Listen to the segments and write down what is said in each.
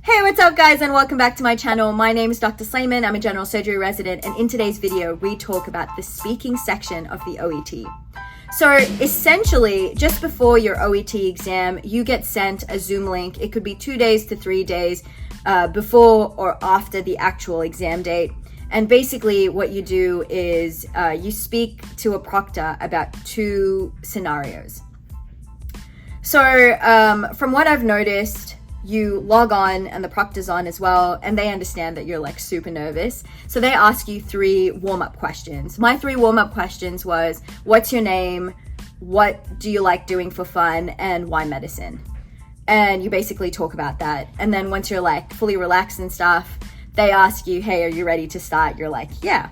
Hey, what's up guys, and welcome back to my channel. My name is Dr. Slayman. I'm a general surgery resident, and in today's video, we talk about the speaking section of the OET. So essentially, just before your OET exam, you get sent a Zoom link. It could be 2 days to 3 days before or after the actual exam date. And basically what you do is you speak to a proctor about 2 scenarios. So from what I've noticed, you log on and the proctor's on as well, and they understand that you're like super nervous. So they ask you 3 warm-up questions. My 3 warm-up questions was, what's your name? What do you like doing for fun? And why medicine? And you basically talk about that. And then once you're like fully relaxed and stuff, they ask you, hey, are you ready to start? You're like, yeah.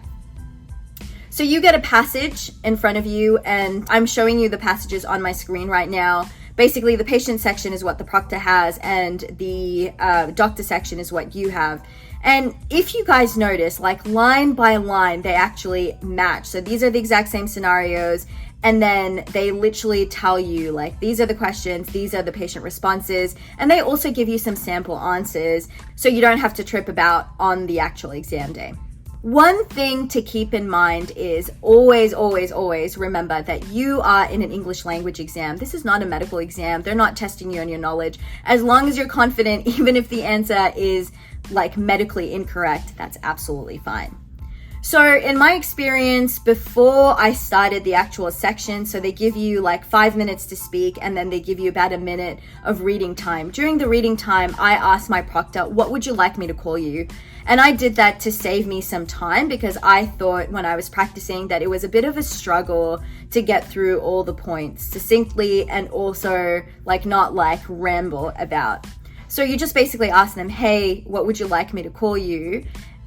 So you get a passage in front of you, and I'm showing you the passages on my screen right now. Basically, the patient section is what the proctor has, and the doctor section is what you have. And if you guys notice, like line by line, they actually match. So these are the exact same scenarios, and then they literally tell you, like, these are the questions, these are the patient responses, and they also give you some sample answers, so you don't have to trip about on the actual exam day. One thing to keep in mind is always remember that you are in an English language exam. This is not a medical exam. They're not testing you on your knowledge. As long as you're confident, even if the answer is like medically incorrect, that's absolutely fine. So in my experience, before I started the actual section, so they give you like 5 minutes to speak, and then they give you about a minute of reading time. During the reading time, I asked my proctor, what would you like me to call you? And I did that to save me some time, because I thought when I was practicing that it was a bit of a struggle to get through all the points succinctly and also like not like ramble about. So you just basically ask them, hey, what would you like me to call you?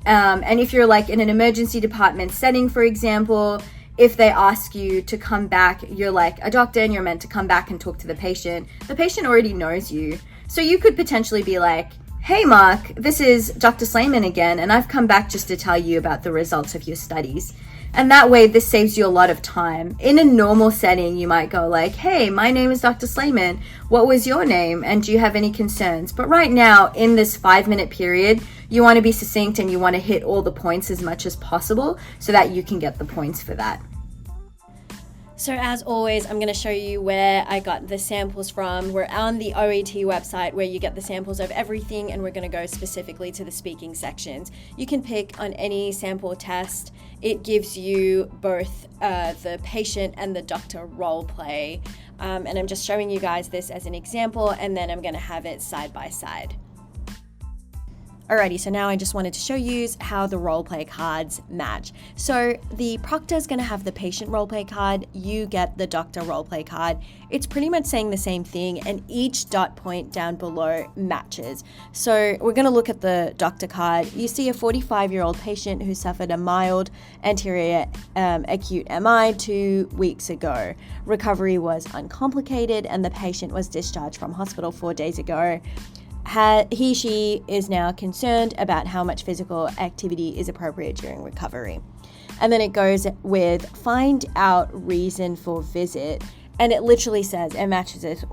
And if you're like in an emergency department setting, for example, if they ask you to come back, you're like a doctor and you're meant to come back and talk to the patient already knows you. So you could potentially be like, hey Mark, this is Dr. Slayman again, and I've come back just to tell you about the results of your studies. And that way, this saves you a lot of time. In a normal setting, you might go like, hey, my name is Dr. Slayman. What was your name? And do you have any concerns? But right now, in this 5-minute period, you want to be succinct and you want to hit all the points as much as possible so that you can get the points for that. So as always, I'm going to show you where I got the samples from. We're on the OET website where you get the samples of everything, and we're going to go specifically to the speaking sections. You can pick on any sample test. It gives you both the patient and the doctor role play. And I'm just showing you guys this as an example, and then I'm going to have it side by side. Alrighty, so now I just wanted to show you how the role play cards match. So the proctor is going to have the patient role play card, you get the doctor role play card. It's pretty much saying the same thing, and each dot point down below matches. So we're going to look at the doctor card. You see a 45-year-old patient who suffered a mild anterior acute MI 2 weeks ago. Recovery was uncomplicated, and the patient was discharged from hospital 4 days ago. She is now concerned about how much physical activity is appropriate during recovery. And then it goes with find out reason for visit. And it literally says, it matches it.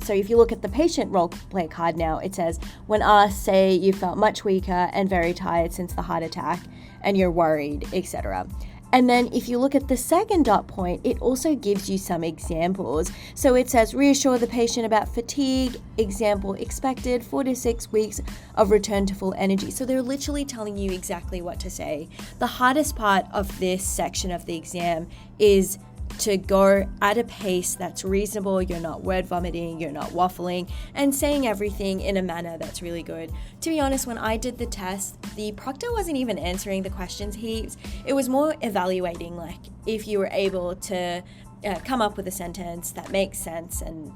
So if you look at the patient role play card now, it says, when asked, say you felt much weaker and very tired since the heart attack and you're worried, etc. And then if you look at the second dot point, it also gives you some examples. So it says, reassure the patient about fatigue, example, expected 4 to 6 weeks of return to full energy. So they're literally telling you exactly what to say. The hardest part of this section of the exam is to go at a pace that's reasonable. You're not word vomiting, you're not waffling, and saying everything in a manner that's really good. To be honest, when I did the test, the proctor wasn't even answering the questions heaps. It was more evaluating like if you were able to come up with a sentence that makes sense and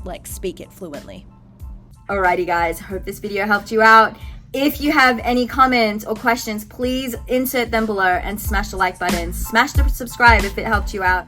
like speak it fluently. Alrighty guys, hope this video helped you out. If you have any comments or questions, please insert them below and smash the like button. Smash the subscribe if it helped you out.